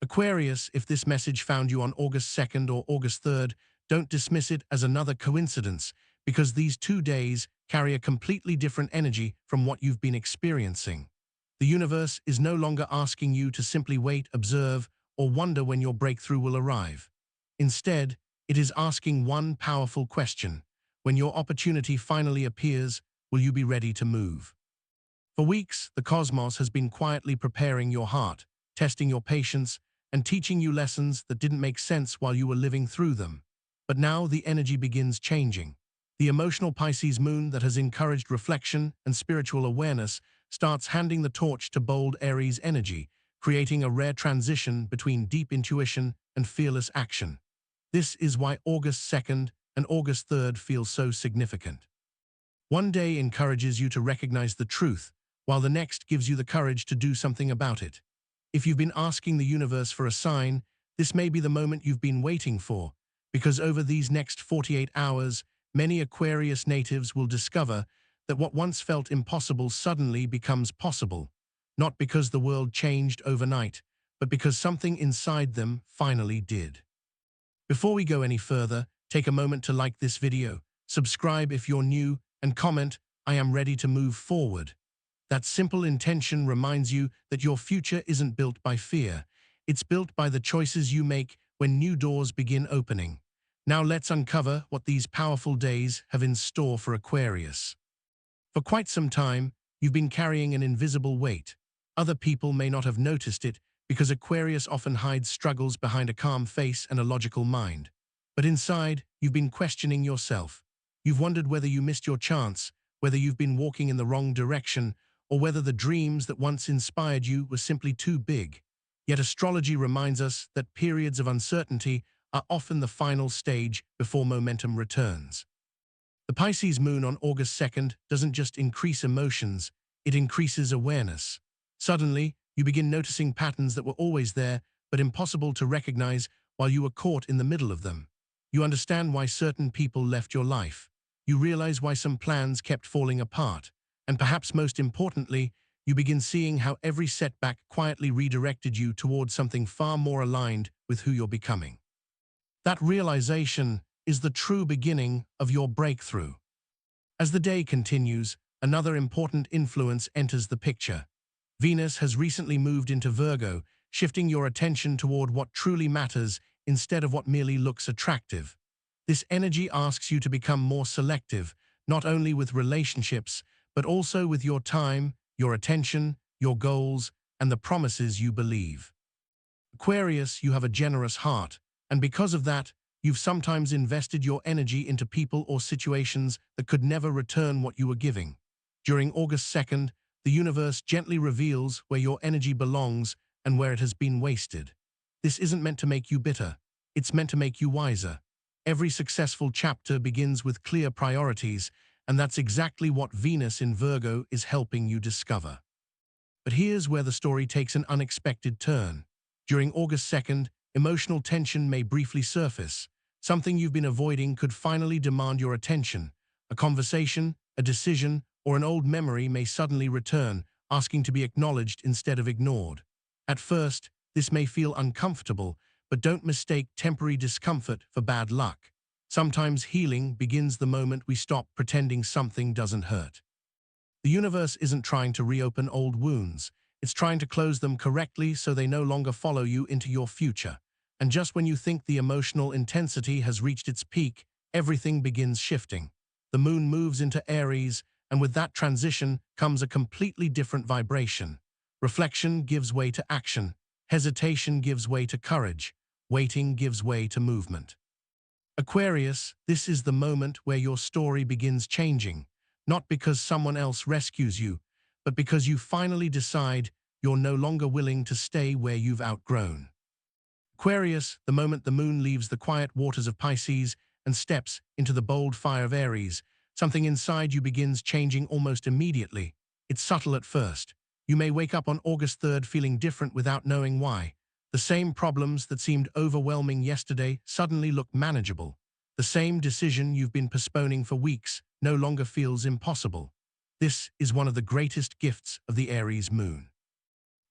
Aquarius, if this message found you on August 2nd or August 3rd, don't dismiss it as another coincidence, because these 2 days carry a completely different energy from what you've been experiencing. The universe is no longer asking you to simply wait, observe, or wonder when your breakthrough will arrive. Instead, it is asking one powerful question. When your opportunity finally appears, will you be ready to move? For weeks, the cosmos has been quietly preparing your heart, testing your patience, and teaching you lessons that didn't make sense while you were living through them. But now the energy begins changing. The emotional Pisces moon that has encouraged reflection and spiritual awareness starts handing the torch to bold Aries energy, creating a rare transition between deep intuition and fearless action. This is why August 2nd and August 3rd feel so significant. One day encourages you to recognize the truth, while the next gives you the courage to do something about it. If you've been asking the universe for a sign, this may be the moment you've been waiting for, because over these next 48 hours, many Aquarius natives will discover that what once felt impossible suddenly becomes possible, not because the world changed overnight, but because something inside them finally did. Before we go any further, take a moment to like this video, subscribe if you're new, and comment, "I am ready to move forward." That simple intention reminds you that your future isn't built by fear. It's built by the choices you make when new doors begin opening. Now let's uncover what these powerful days have in store for Aquarius. For quite some time, you've been carrying an invisible weight. Other people may not have noticed it because Aquarius often hides struggles behind a calm face and a logical mind. But inside, you've been questioning yourself. You've wondered whether you missed your chance, whether you've been walking in the wrong direction, or whether the dreams that once inspired you were simply too big. Yet astrology reminds us that periods of uncertainty are often the final stage before momentum returns. The Pisces moon on August 2nd doesn't just increase emotions, it increases awareness. Suddenly, you begin noticing patterns that were always there, but impossible to recognize while you were caught in the middle of them. You understand why certain people left your life. You realize why some plans kept falling apart. And perhaps most importantly, you begin seeing how every setback quietly redirected you towards something far more aligned with who you're becoming. That realization is the true beginning of your breakthrough. As the day continues, another important influence enters the picture. Venus has recently moved into Virgo, shifting your attention toward what truly matters instead of what merely looks attractive. This energy asks you to become more selective, not only with relationships, but also with your time, your attention, your goals, and the promises you believe. Aquarius, you have a generous heart, and because of that, you've sometimes invested your energy into people or situations that could never return what you were giving. During August 2nd, the universe gently reveals where your energy belongs and where it has been wasted. This isn't meant to make you bitter, it's meant to make you wiser. Every successful chapter begins with clear priorities, and that's exactly what Venus in Virgo is helping you discover. But here's where the story takes an unexpected turn. During August 2nd, emotional tension may briefly surface. Something you've been avoiding could finally demand your attention. A conversation, a decision, or an old memory may suddenly return, asking to be acknowledged instead of ignored. At first, this may feel uncomfortable, but don't mistake temporary discomfort for bad luck. Sometimes healing begins the moment we stop pretending something doesn't hurt. The universe isn't trying to reopen old wounds. It's trying to close them correctly so they no longer follow you into your future. And just when you think the emotional intensity has reached its peak, everything begins shifting. The moon moves into Aries, and with that transition comes a completely different vibration. Reflection gives way to action. Hesitation gives way to courage. Waiting gives way to movement. Aquarius, this is the moment where your story begins changing, not because someone else rescues you, but because you finally decide you're no longer willing to stay where you've outgrown. Aquarius, the moment the moon leaves the quiet waters of Pisces and steps into the bold fire of Aries, something inside you begins changing almost immediately. It's subtle at first. You may wake up on August 3rd feeling different without knowing why. The same problems that seemed overwhelming yesterday suddenly look manageable. The same decision you've been postponing for weeks no longer feels impossible. This is one of the greatest gifts of the Aries moon.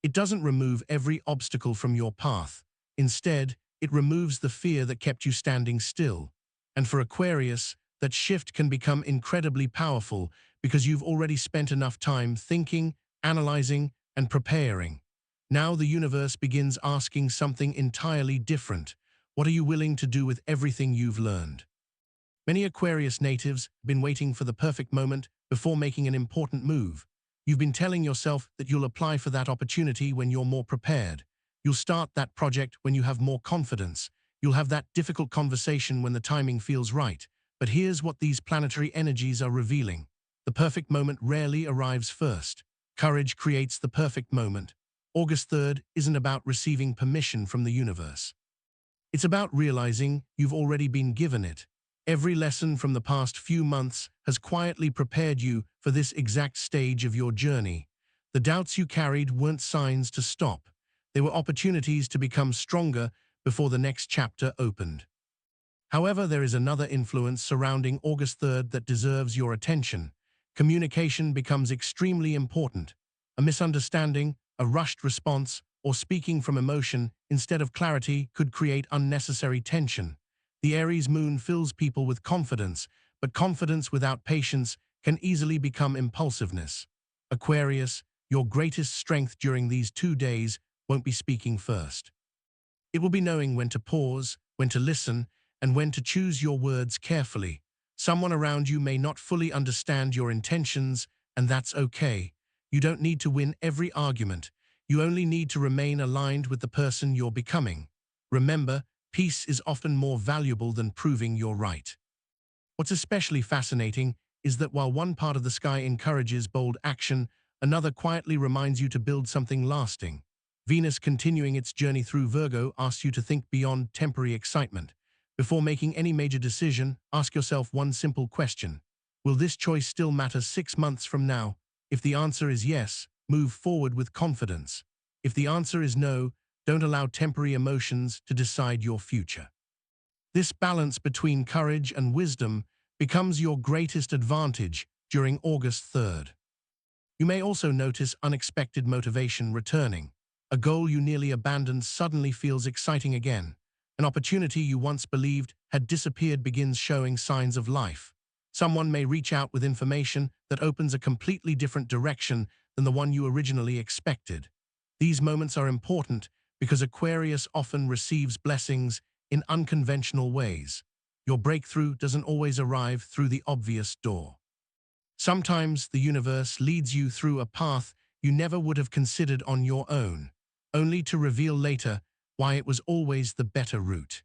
It doesn't remove every obstacle from your path. Instead, it removes the fear that kept you standing still. And for Aquarius, that shift can become incredibly powerful because you've already spent enough time thinking, analyzing, and preparing. Now the universe begins asking something entirely different. What are you willing to do with everything you've learned? Many Aquarius natives have been waiting for the perfect moment before making an important move. You've been telling yourself that you'll apply for that opportunity when you're more prepared. You'll start that project when you have more confidence. You'll have that difficult conversation when the timing feels right. But here's what these planetary energies are revealing. The perfect moment rarely arrives first. Courage creates the perfect moment. August 3rd isn't about receiving permission from the universe. It's about realizing you've already been given it. Every lesson from the past few months has quietly prepared you for this exact stage of your journey. The doubts you carried weren't signs to stop. They were opportunities to become stronger before the next chapter opened. However, there is another influence surrounding August 3rd that deserves your attention. Communication becomes extremely important. A misunderstanding, a rushed response, or speaking from emotion instead of clarity could create unnecessary tension. The Aries moon fills people with confidence, but confidence without patience can easily become impulsiveness. Aquarius, your greatest strength during these 2 days won't be speaking first. It will be knowing when to pause, when to listen, and when to choose your words carefully. Someone around you may not fully understand your intentions, and that's okay. You don't need to win every argument. You only need to remain aligned with the person you're becoming. Remember, peace is often more valuable than proving you're right. What's especially fascinating is that while one part of the sky encourages bold action, another quietly reminds you to build something lasting. Venus, continuing its journey through Virgo, asks you to think beyond temporary excitement. Before making any major decision, ask yourself one simple question. Will this choice still matter 6 months from now? If the answer is yes, move forward with confidence. If the answer is no, don't allow temporary emotions to decide your future. This balance between courage and wisdom becomes your greatest advantage during August 3rd. You may also notice unexpected motivation returning. A goal you nearly abandoned suddenly feels exciting again. An opportunity you once believed had disappeared begins showing signs of life. Someone may reach out with information that opens a completely different direction than the one you originally expected. These moments are important because Aquarius often receives blessings in unconventional ways. Your breakthrough doesn't always arrive through the obvious door. Sometimes the universe leads you through a path you never would have considered on your own, only to reveal later why it was always the better route.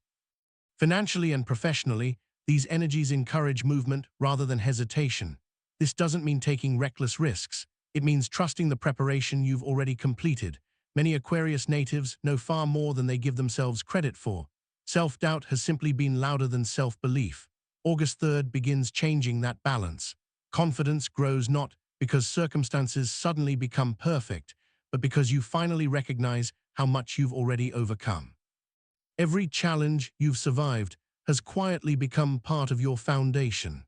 Financially and professionally, these energies encourage movement rather than hesitation. This doesn't mean taking reckless risks. It means trusting the preparation you've already completed. Many Aquarius natives know far more than they give themselves credit for. Self-doubt has simply been louder than self-belief. August 3rd begins changing that balance. Confidence grows not because circumstances suddenly become perfect, but because you finally recognize how much you've already overcome. Every challenge you've survived has quietly become part of your foundation.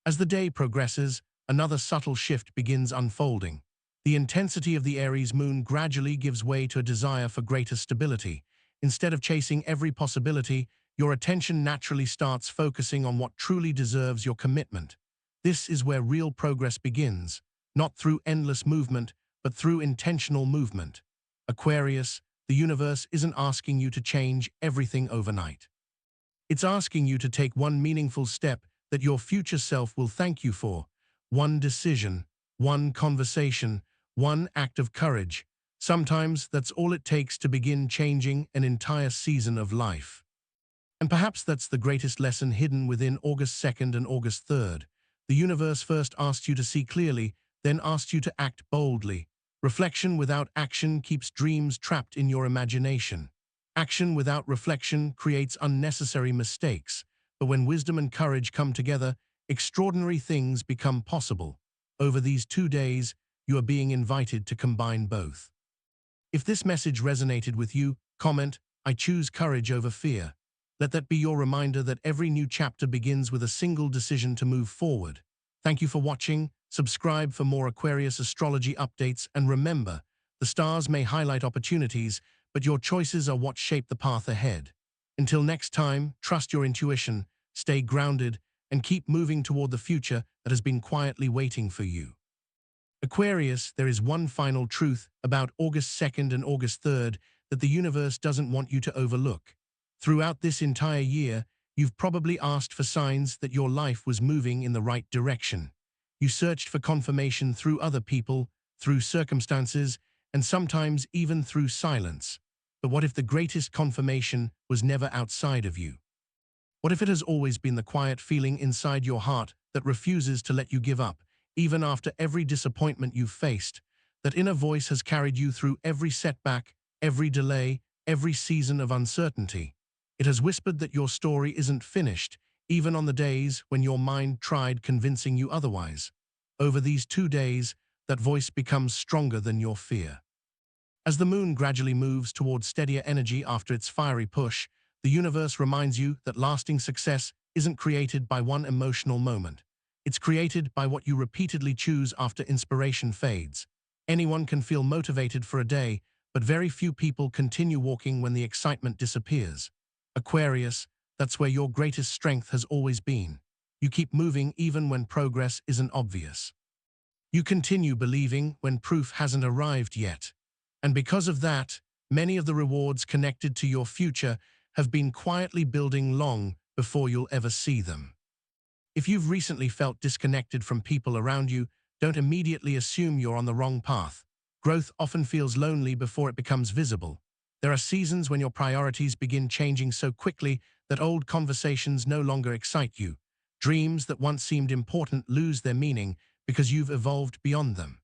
As the day progresses, another subtle shift begins unfolding. The intensity of the Aries moon gradually gives way to a desire for greater stability. Instead of chasing every possibility, your attention naturally starts focusing on what truly deserves your commitment. This is where real progress begins, not through endless movement, but through intentional movement. Aquarius, the universe isn't asking you to change everything overnight. It's asking you to take one meaningful step that your future self will thank you for. One decision, one conversation, one act of courage. Sometimes that's all it takes to begin changing an entire season of life. And perhaps that's the greatest lesson hidden within August 2nd and August 3rd. The universe first asks you to see clearly, then asks you to act boldly. Reflection without action keeps dreams trapped in your imagination. Action without reflection creates unnecessary mistakes. But when wisdom and courage come together, extraordinary things become possible. Over these 2 days, you are being invited to combine both. If this message resonated with you, comment, "I choose courage over fear." Let that be your reminder that every new chapter begins with a single decision to move forward. Thank you for watching. Subscribe for more Aquarius astrology updates, and remember, the The stars may highlight opportunities, but your choices are what shape the path ahead. Until next time, trust your intuition, stay grounded, and keep moving toward the future that has been quietly waiting for you. Aquarius, there is one final truth about August 2nd and August 3rd that the universe doesn't want you to overlook. Throughout this entire year, you've probably asked for signs that your life was moving in the right direction. You searched for confirmation through other people, through circumstances, and sometimes even through silence. But what if the greatest confirmation was never outside of you? What if it has always been the quiet feeling inside your heart that refuses to let you give up, even after every disappointment you've faced? That inner voice has carried you through every setback, every delay, every season of uncertainty. It has whispered that your story isn't finished, even on the days when your mind tried convincing you otherwise. Over these 2 days, that voice becomes stronger than your fear. As the moon gradually moves toward steadier energy after its fiery push, the universe reminds you that lasting success isn't created by one emotional moment. It's created by what you repeatedly choose after inspiration fades. Anyone can feel motivated for a day, but very few people continue walking when the excitement disappears. Aquarius, that's where your greatest strength has always been. You keep moving even when progress isn't obvious. You continue believing when proof hasn't arrived yet. And because of that, many of the rewards connected to your future have been quietly building long before you'll ever see them. If you've recently felt disconnected from people around you, don't immediately assume you're on the wrong path. Growth often feels lonely before it becomes visible. There are seasons when your priorities begin changing so quickly that old conversations no longer excite you. Dreams that once seemed important lose their meaning because you've evolved beyond them.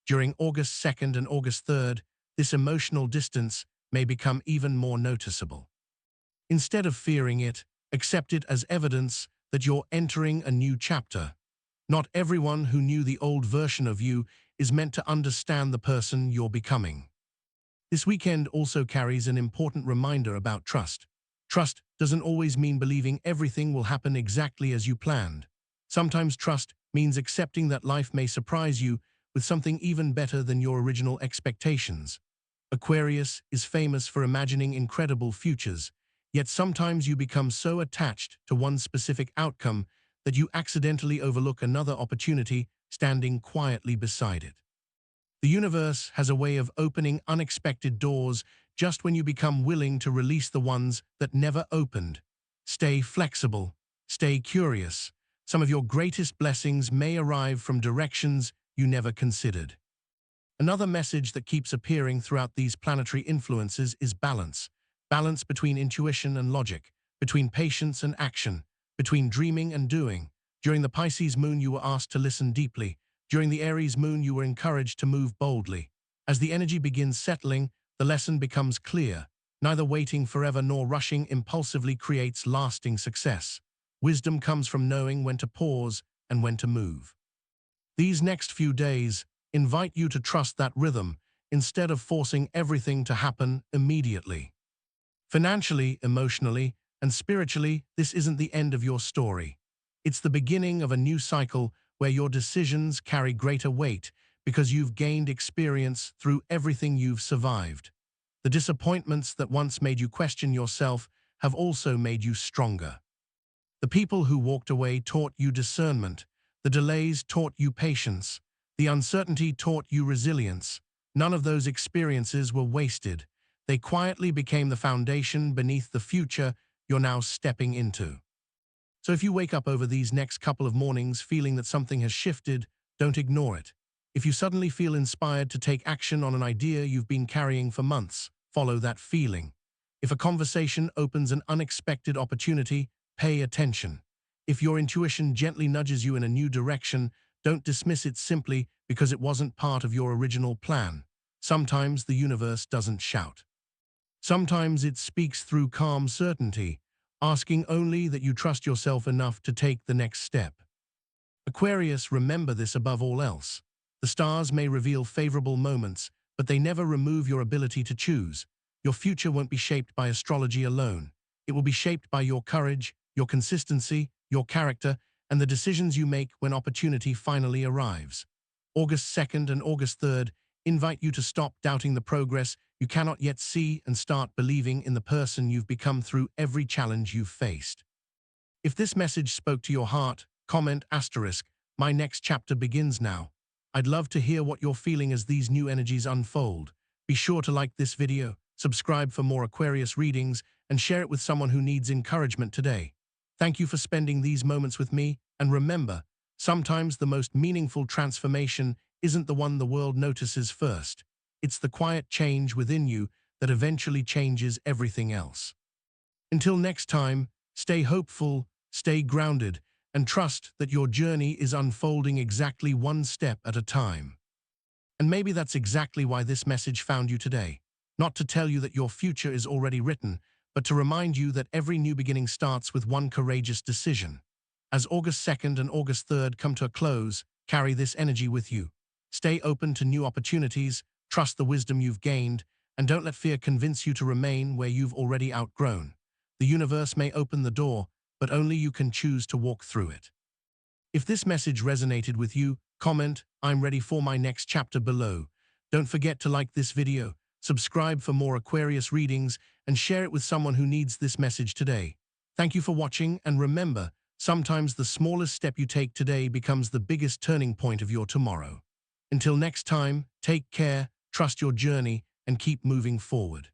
During August 2nd and August 3rd, this emotional distance may become even more noticeable. Instead of fearing it, accept it as evidence that you're entering a new chapter. Not everyone who knew the old version of you is meant to understand the person you're becoming. This weekend also carries an important reminder about trust. Trust doesn't always mean believing everything will happen exactly as you planned. Sometimes trust means accepting that life may surprise you with something even better than your original expectations. Aquarius is famous for imagining incredible futures, yet sometimes you become so attached to one specific outcome that you accidentally overlook another opportunity standing quietly beside it. The universe has a way of opening unexpected doors just when you become willing to release the ones that never opened. Stay flexible, stay curious. Some of your greatest blessings may arrive from directions you never considered. Another message that keeps appearing throughout these planetary influences is balance. Balance between intuition and logic, between patience and action, between dreaming and doing. During the Pisces moon, you were asked to listen deeply. During the Aries moon, you were encouraged to move boldly. As the energy begins settling, the lesson becomes clear. Neither waiting forever nor rushing impulsively creates lasting success. Wisdom comes from knowing when to pause and when to move. These next few days invite you to trust that rhythm instead of forcing everything to happen immediately. Financially, emotionally, and spiritually, this isn't the end of your story. It's the beginning of a new cycle where your decisions carry greater weight because you've gained experience through everything you've survived. The disappointments that once made you question yourself have also made you stronger. The people who walked away taught you discernment. The delays taught you patience. The uncertainty taught you resilience. None of those experiences were wasted. They quietly became the foundation beneath the future you're now stepping into. So if you wake up over these next couple of mornings feeling that something has shifted, don't ignore it. If you suddenly feel inspired to take action on an idea you've been carrying for months, follow that feeling. If a conversation opens an unexpected opportunity, pay attention. If your intuition gently nudges you in a new direction, don't dismiss it simply because it wasn't part of your original plan. Sometimes the universe doesn't shout. Sometimes it speaks through calm certainty, asking only that you trust yourself enough to take the next step. Aquarius, remember this above all else. The stars may reveal favorable moments, but they never remove your ability to choose. Your future won't be shaped by astrology alone. It will be shaped by your courage, your consistency, your character, and the decisions you make when opportunity finally arrives. August 2nd and August 3rd invite you to stop doubting the progress you cannot yet see and start believing in the person you've become through every challenge you've faced. If this message spoke to your heart, comment asterisk, my next chapter begins now. I'd love to hear what you're feeling as these new energies unfold. Be sure to like this video, subscribe for more Aquarius readings, and share it with someone who needs encouragement today. Thank you for spending these moments with me, and remember, sometimes the most meaningful transformation isn't the one the world notices first. It's the quiet change within you that eventually changes everything else. Until next time, stay hopeful, stay grounded, and trust that your journey is unfolding exactly one step at a time. And maybe that's exactly why this message found you today. Not to tell you that your future is already written, but to remind you that every new beginning starts with one courageous decision. As August 2nd and August 3rd come to a close, carry this energy with you. Stay open to new opportunities, trust the wisdom you've gained, and don't let fear convince you to remain where you've already outgrown. The universe may open the door, but only you can choose to walk through it. If this message resonated with you, comment, "I'm ready for my next chapter" below. Don't forget to like this video, subscribe for more Aquarius readings, and share it with someone who needs this message today. Thank you for watching, and remember, sometimes the smallest step you take today becomes the biggest turning point of your tomorrow. Until next time, take care, trust your journey, and keep moving forward.